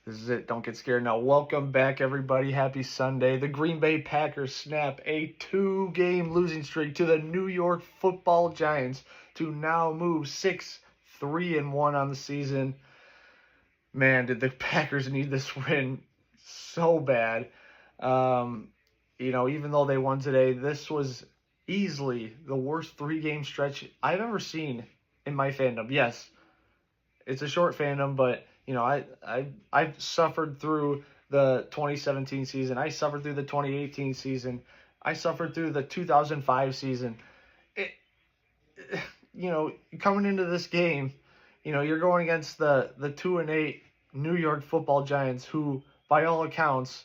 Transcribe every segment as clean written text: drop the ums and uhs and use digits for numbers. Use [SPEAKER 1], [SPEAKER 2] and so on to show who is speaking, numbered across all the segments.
[SPEAKER 1] This is it. Don't get scared now. Welcome back, everybody. Happy Sunday. The Green Bay Packers snap a 2-game losing streak to the New York Football Giants to now move 6-3-1 on the season. Man, did the Packers need this win so bad. Even though they won today, this was easily the worst 3-game stretch I've ever seen in my fandom. Yes, it's a short fandom, but I've suffered through the 2017 season. I suffered through the 2018 season. I suffered through the 2005 season. Coming into this game, you're going against the 2-8 New York Football Giants, who, by all accounts,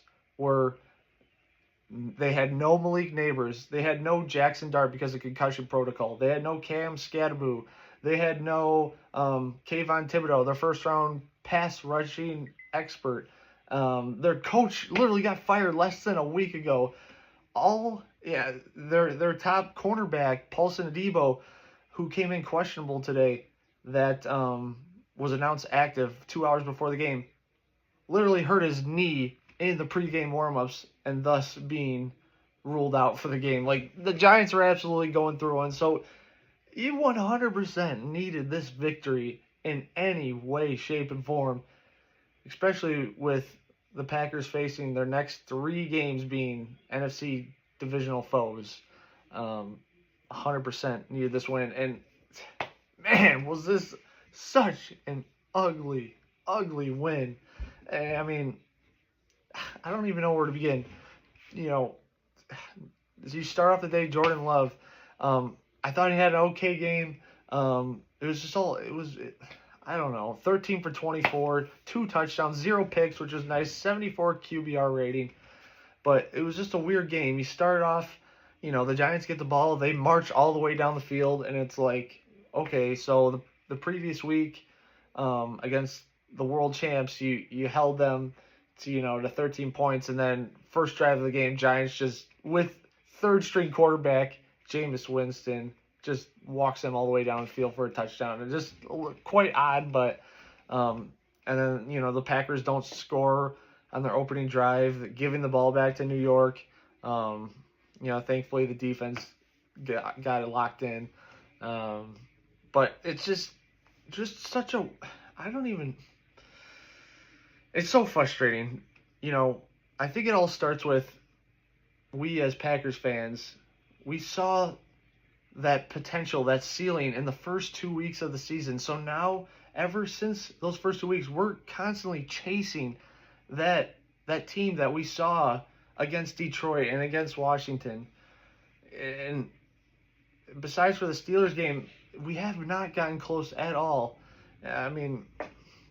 [SPEAKER 1] they had no Malik Neighbors. They had no Jackson Dart because of concussion protocol. They had no Cam Scadaboo. They had no Kayvon Thibodeau, their first-round pass rushing expert. Their coach literally got fired less than a week ago. Their top cornerback, Paulson Adebo, who came in questionable today, that was announced active 2 hours before the game, literally hurt his knee in the pregame warmups and thus being ruled out for the game. Like, the Giants are absolutely going through one. So you 100% needed this victory in any way, shape, and form, especially with the Packers facing their next 3 games being NFC divisional foes. 100% needed this win. And, man, was this such an ugly, ugly win. I mean, I don't even know where to begin. As you start off the day, Jordan Love, I thought he had an okay game. I don't know, 13 for 24, 2 touchdowns, 0 picks, which was nice, 74 QBR rating. But it was just a weird game. You started off, the Giants get the ball, they march all the way down the field, and it's like, okay, so the previous week against the world champs, you held them to 13 points, and then first drive of the game, Giants just, with third-string quarterback Jameis Winston, just walks them all the way down the field for a touchdown. It's just quite odd, but and then the Packers don't score on their opening drive, giving the ball back to New York. Thankfully the defense got it locked in. But it's just such a it's so frustrating. I think it all starts with, we as Packers fans, we saw that potential, that ceiling in the first 2 weeks of the season. So now, ever since those first 2 weeks, we're constantly chasing that team that we saw against Detroit and against Washington. And besides for the Steelers game, we have not gotten close at all. I mean,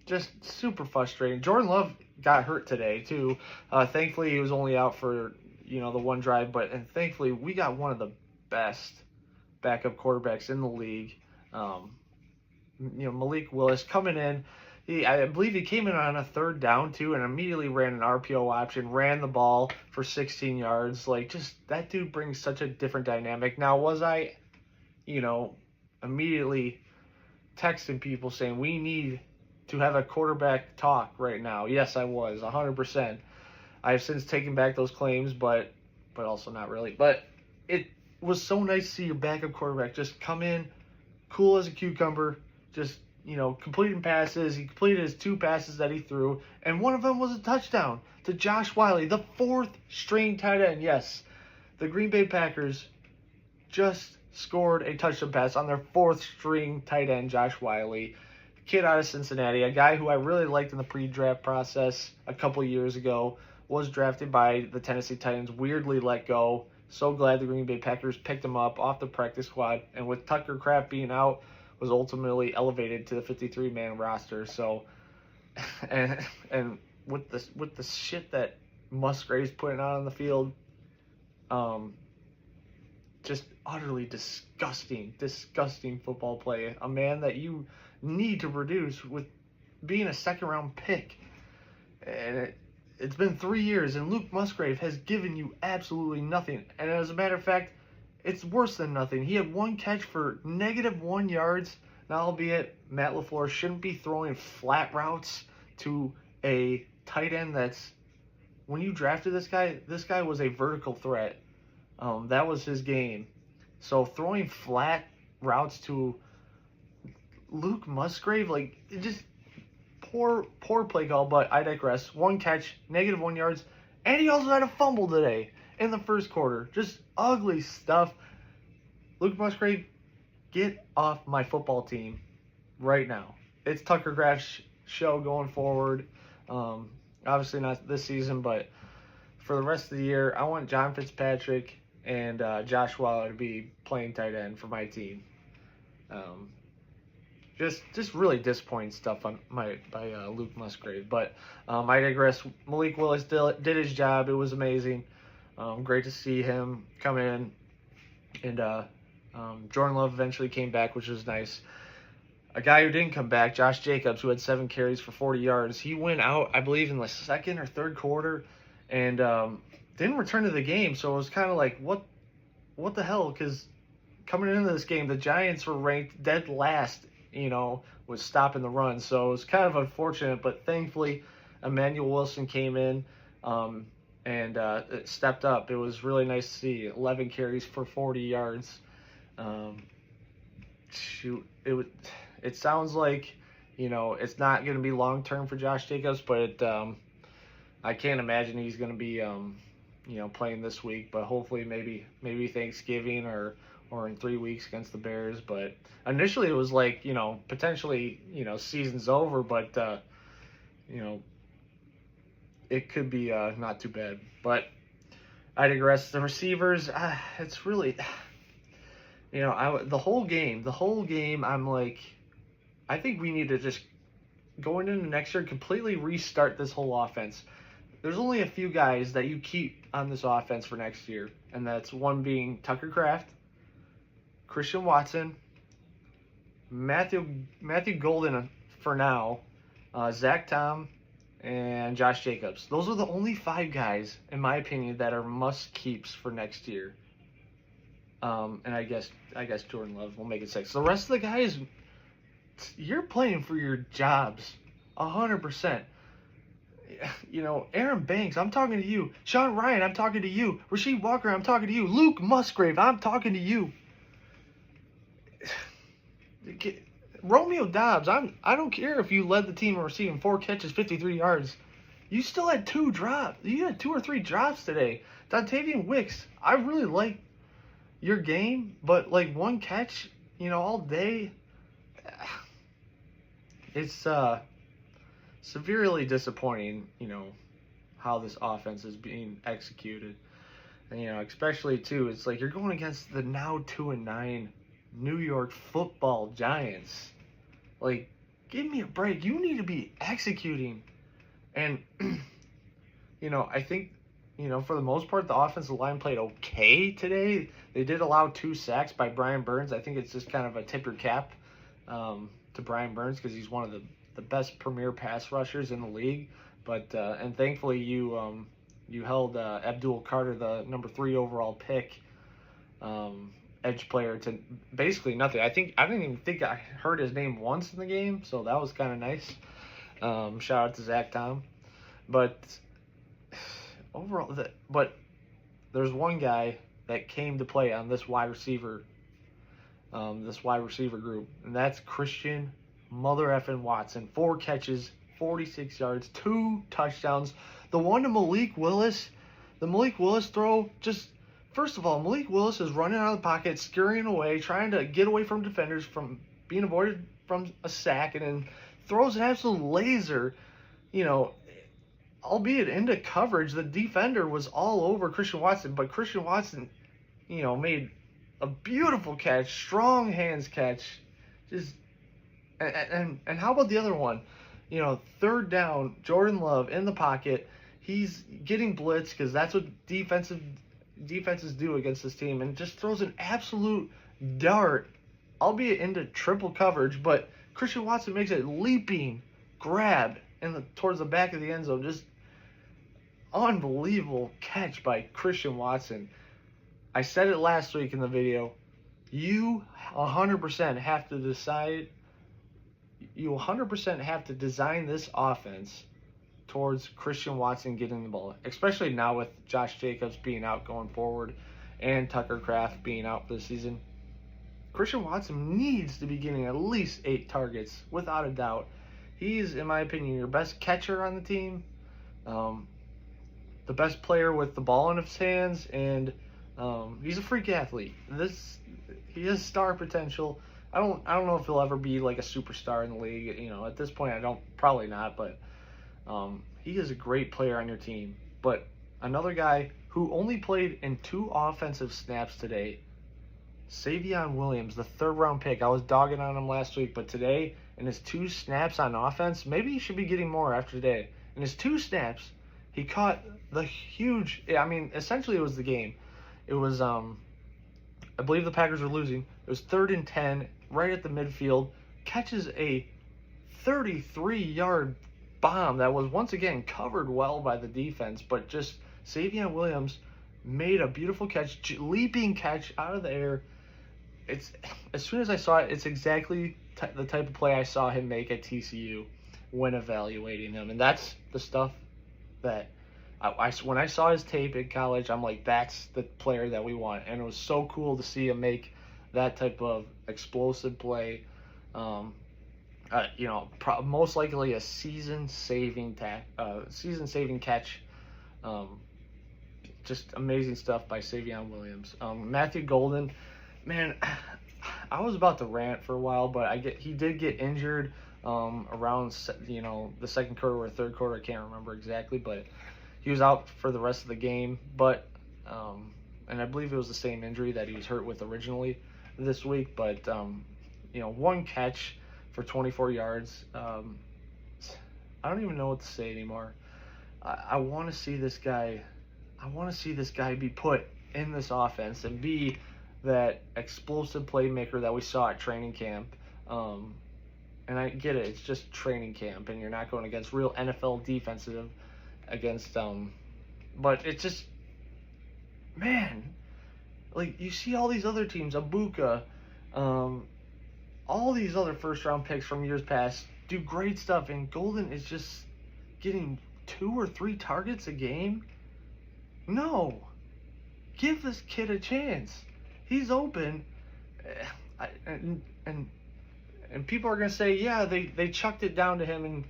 [SPEAKER 1] just super frustrating. Jordan Love got hurt today too. Thankfully, he was only out for the one drive, and thankfully we got one of the best backup quarterbacks in the league. Malik Willis coming in. I believe he came in on a third down too, and immediately ran an RPO option, ran the ball for 16 yards. Like, just that dude brings such a different dynamic. Now, was I, immediately texting people saying we need to have a quarterback talk right now? Yes, I was 100%. I have since taken back those claims, but also not really. But it was so nice to see your backup quarterback just come in, cool as a cucumber, just completing passes. He completed his 2 passes that he threw, and one of them was a touchdown to Josh Whyle, the 4th-string tight end. Yes, the Green Bay Packers just scored a touchdown pass on their 4th-string tight end, Josh Whyle, kid out of Cincinnati, a guy who I really liked in the pre-draft process a couple years ago, was drafted by the Tennessee Titans, weirdly let go. So glad the Green Bay Packers picked him up off the practice squad, and with Tucker Kraft being out, was ultimately elevated to the 53-man roster. So, and with the shit that Musgrave's putting out on the field, just utterly disgusting football play. A man that you need to produce with being a second-round pick, and it's been 3 years, and Luke Musgrave has given you absolutely nothing. And as a matter of fact, it's worse than nothing. He had 1 catch for -1 yards. Now, albeit Matt LaFleur shouldn't be throwing flat routes to a tight end that's, when you drafted this guy was a vertical threat. That was his game. So throwing flat routes to Luke Musgrave, like, it just poor play call, but I digress. 1 catch, -1 yards, and he also had a fumble today in the first quarter. Just ugly stuff. Luke Musgrave, get off my football team right now. It's Tucker Kraft's show going forward. Obviously not this season, but for the rest of the year, I want John Fitzpatrick and Josh Waller to be playing tight end for my team. Just really disappointing stuff by Luke Musgrave. But I digress. Malik Willis did his job. It was amazing. Great to see him come in. And Jordan Love eventually came back, which was nice. A guy who didn't come back, Josh Jacobs, who had 7 carries for 40 yards. He went out, I believe, in the second or third quarter and didn't return to the game. So it was kind of like, what the hell? Because coming into this game, the Giants were ranked dead last, was stopping the run. So it was kind of unfortunate, but thankfully Emmanuel Wilson came in and it stepped up. It was really nice to see 11 carries for 40 yards. It sounds like, it's not going to be long-term for Josh Jacobs, but I can't imagine he's going to be, playing this week, but hopefully maybe Thanksgiving or in 3 weeks against the Bears. But initially it was like, potentially, season's over, but, it could be not too bad. But I digress. The receivers, it's really, the whole game, I'm like, I think we need to just, going into next year, completely restart this whole offense. There's only a few guys that you keep on this offense for next year, and that's one being Tucker Kraft, Christian Watson, Matthew Golden for now, Zach Tom, and Josh Jacobs. Those are the only 5 guys, in my opinion, that are must-keeps for next year. And I guess Jordan Love will make it 6. The rest of the guys, you're playing for your jobs, 100%. Aaron Banks, I'm talking to you. Sean Ryan, I'm talking to you. Rasheed Walker, I'm talking to you. Luke Musgrave, I'm talking to you. Romeo Dobbs, I don't care if you led the team in receiving 4 catches, 53 yards. You still had 2 drops. You had 2 or 3 drops today. Dontavian Wicks, I really like your game, but like 1 catch, all day, it's severely disappointing, how this offense is being executed. And, especially too, it's like you're going against the now 2-9 New York Football Giants. Like, give me a break. You need to be executing. And, I think, for the most part, the offensive line played okay today. They did allow 2 sacks by Brian Burns. I think it's just kind of a tip your cap to Brian Burns because he's one of the best premier pass rushers in the league. But and thankfully you held Abdul Carter, the number 3 overall pick, edge player, to basically nothing. I didn't even think I heard his name once in the game, so that was kind of nice. Shout out to Zach Tom. But overall, there's one guy that came to play on this wide receiver group, and that's Christian mother effing Watson. 4 catches, 46 yards, 2 touchdowns. The one to Malik Willis, the Malik Willis throw, just, first of all, Malik Willis is running out of the pocket, scurrying away, trying to get away from defenders, from being avoided from a sack, and then throws an absolute laser, albeit into coverage. The defender was all over Christian Watson, but Christian Watson, made a beautiful catch, strong hands catch, just, and how about the other one? 3rd down, Jordan Love in the pocket. He's getting blitzed because that's what defenses do against this team, and just throws an absolute dart, albeit into triple coverage, but Christian Watson makes a leaping grab towards the back of the end zone. Just unbelievable catch by Christian Watson. I said it last week in the video. You 100% have to design this offense towards Christian Watson getting the ball, especially now with Josh Jacobs being out going forward and Tucker Kraft being out for the season. Christian Watson needs to be getting at least 8 targets, without a doubt. He's, in my opinion, your best catcher on the team, the best player with the ball in his hands, and he's a freak athlete. He has star potential. I don't know if he'll ever be like a superstar in the league. At this point, probably not. But he is a great player on your team. But another guy who only played in 2 offensive snaps today, Savion Williams, the 3rd-round pick. I was dogging on him last week, but today, in his 2 snaps on offense, maybe he should be getting more after today. In his 2 snaps, he caught the huge, essentially it was the game. It was, I believe the Packers were losing. It was 3rd and 10, right at the midfield. Catches a 33-yard bomb that was once again covered well by the defense, but just Savion Williams made a beautiful catch, leaping catch out of the air. As soon as I saw it, it's exactly the type of play I saw him make at TCU when evaluating him, and that's the stuff that when I saw his tape in college, I'm like, that's the player that we want. And it was so cool to see him make that type of explosive play. Most likely a season-saving catch. Just amazing stuff by Savion Williams. Matthew Golden, man, I was about to rant for a while, but he did get injured around the second quarter or third quarter. I can't remember exactly, but he was out for the rest of the game. But and I believe it was the same injury that he was hurt with originally this week. But 1 catch for 24 yards. I don't even know what to say anymore. I want to see this guy. I want to see this guy be put in this offense and be that explosive playmaker that we saw at training camp. And I get it, it's just training camp, and you're not going against real NFL defensive against but it's just, man, like you see all these other teams, Abuka, all these other 1st-round picks from years past do great stuff, and Golden is just getting 2 or 3 targets a game. No, give this kid a chance. He's open, and people are gonna say, yeah, they chucked it down to him, and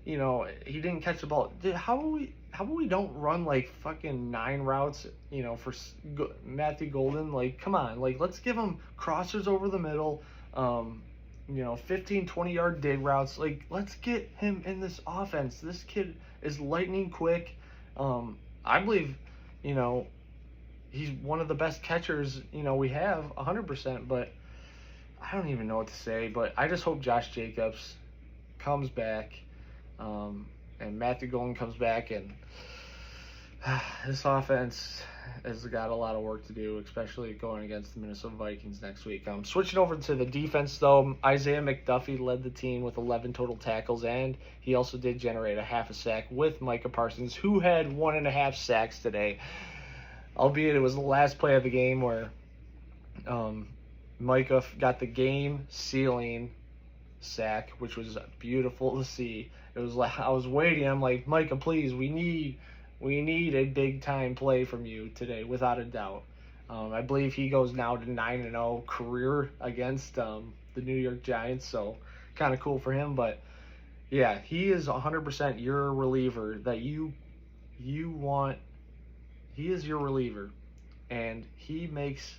[SPEAKER 1] he didn't catch the ball. How about we don't run like fucking 9 routes, for Matthew Golden? Like, come on, like let's give him crossers over the middle, 15, 20-yard dig routes. Like, let's get him in this offense. This kid is lightning quick. I believe, he's one of the best catchers, we have 100%, but I don't even know what to say. But I just hope Josh Jacobs comes back, and Matthew Golden comes back, and this offense has got a lot of work to do, especially going against the Minnesota Vikings next week. Switching over to the defense, though, Isaiah McDuffie led the team with 11 total tackles, and he also did generate a half a sack with Micah Parsons, who had 1.5 sacks today. Albeit it was the last play of the game where Micah got the game-sealing sack, which was beautiful to see. It was like I was waiting. I'm like, Micah, please, we need a big-time play from you today, without a doubt. I believe he goes now to 9-0 career against the New York Giants, so kind of cool for him. But yeah, he is 100% your reliever that you want. He is your reliever, and he makes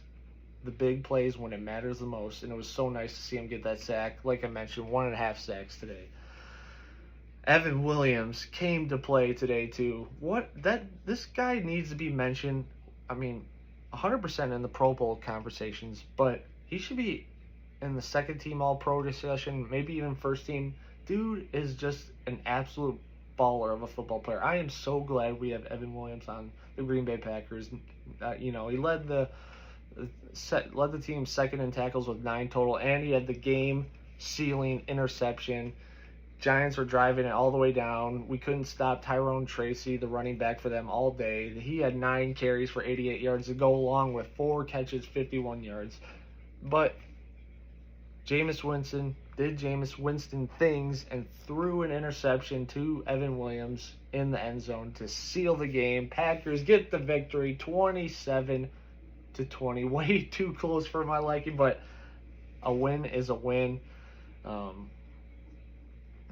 [SPEAKER 1] the big plays when it matters the most, and it was so nice to see him get that sack. Like I mentioned, 1.5 sacks today. Evan Williams came to play today too. This guy needs to be mentioned. 100% in the Pro Bowl conversations, but he should be in the second team All-Pro discussion, maybe even first team. Dude is just an absolute baller of a football player. I am so glad we have Evan Williams on the Green Bay Packers. He led the team second in tackles with 9 total, and he had the game-sealing interception. Giants were driving it all the way down. We couldn't stop Tyrone Tracy, the running back for them, all day. He had 9 carries for 88 yards to go along with 4 catches, 51 yards. But Jameis Winston did Jameis Winston things and threw an interception to Evan Williams in the end zone to seal the game. Packers get the victory, 27-20. Way too close for my liking, but a win is a win.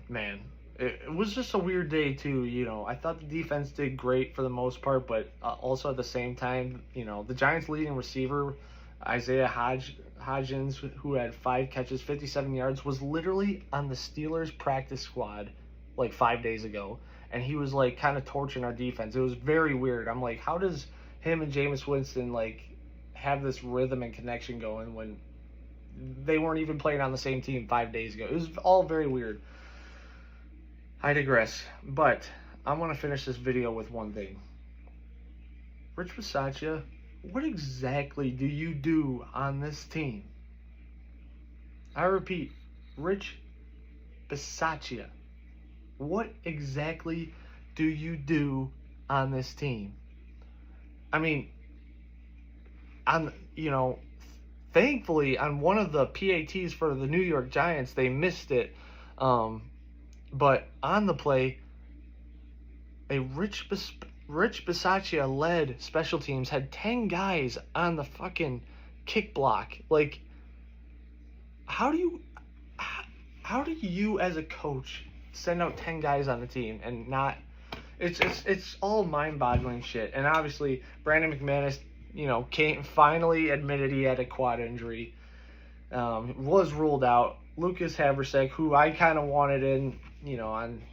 [SPEAKER 1] Man, it was just a weird day too. I thought the defense did great for the most part, but also at the same time, the Giants' leading receiver, Isaiah Hodgins, who had 5 catches, 57 yards, was literally on the Steelers practice squad like 5 days ago, and he was like kind of torching our defense. It was very weird. I'm like, how does him and Jameis Winston like have this rhythm and connection going when they weren't even playing on the same team 5 days ago? It was all very weird. I digress, but I'm going to finish this video with one thing. Rich Bisaccia, what exactly do you do on this team? I repeat, Rich Bisaccia, what exactly do you do on this team? I mean, thankfully on one of the PATs for the New York Giants, they missed it. But on the play, a Rich Bisaccia-led special teams had 10 guys on the fucking kick block. Like, how do you as a coach send out 10 guys on the team and not? It's all mind-boggling shit. And obviously, Brandon McManus, finally admitted he had a quad injury. Was ruled out. Lucas Haversack, who I kind of wanted in, on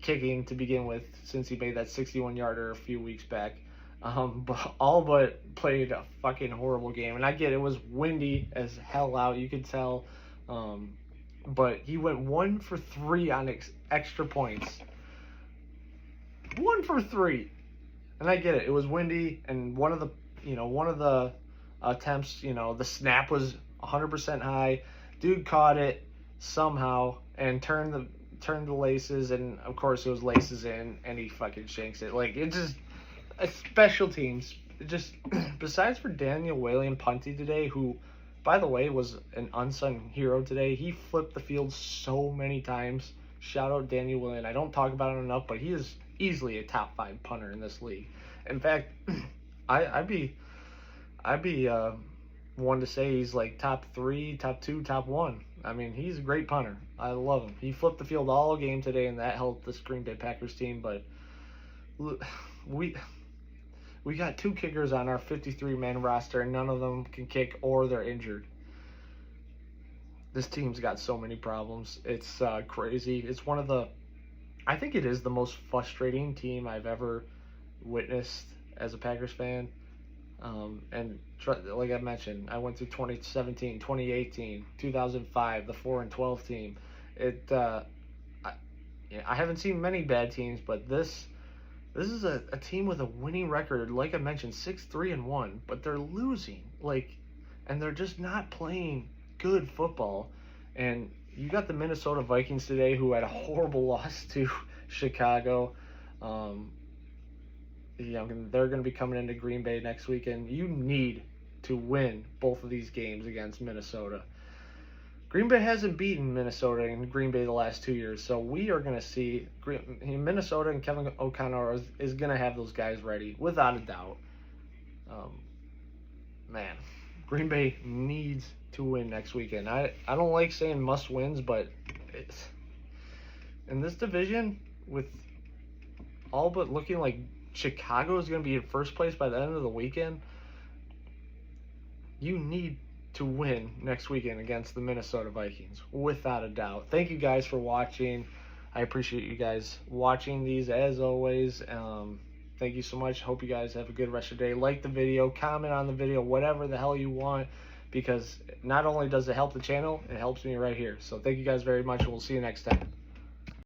[SPEAKER 1] kicking to begin with, since he made that 61-yarder a few weeks back, but played a fucking horrible game. And I get it was windy as hell out, you could tell, but he went 1 for 3 on extra points. 1 for 3, and I get it. It was windy, and one of the attempts, the snap was 100% high. Dude caught it somehow and turned the laces, and of course it was laces in, and he fucking shanks it. Like, it just, special teams. It just, besides for Daniel Whalen Punty today, who, by the way, was an unsung hero today. He flipped the field so many times. Shout out Daniel Whalen. I don't talk about it enough, but he is easily a top 5 punter in this league. In fact, I'd be one to say he's like top 3, top 2, top 1. I mean, he's a great punter. I love him. He flipped the field all game today, and that helped this Green Bay Packers team. But we got 2 kickers on our 53-man roster, and none of them can kick or they're injured. This team's got so many problems. It's crazy. It's I think it is the most frustrating team I've ever witnessed as a Packers fan. And like I mentioned, I went through 2017, 2018, 2005, the 4-12 team. I haven't seen many bad teams, but this is a team with a winning record. Like I mentioned, 6-3-1, but they're losing. And they're just not playing good football. And you got the Minnesota Vikings today, who had a horrible loss to Chicago. They're going to be coming into Green Bay next weekend. You need to win both of these games against Minnesota. Green Bay hasn't beaten Minnesota and Green Bay the last 2 years, so we are going to see Minnesota, and Kevin O'Connor is going to have those guys ready, without a doubt. Man, Green Bay needs to win next weekend. I don't like saying must wins, but it's in this division, with all but looking like Chicago is going to be in first place by the end of the weekend, you need to win next weekend against the Minnesota Vikings, without a doubt. Thank you guys for watching. I appreciate you guys watching these as always. Thank you so much. Hope you guys have a good rest of your day. Like the video, comment on the video, whatever the hell you want, because not only does it help the channel, it helps me right here. So thank you guys very much, and we'll see you next time.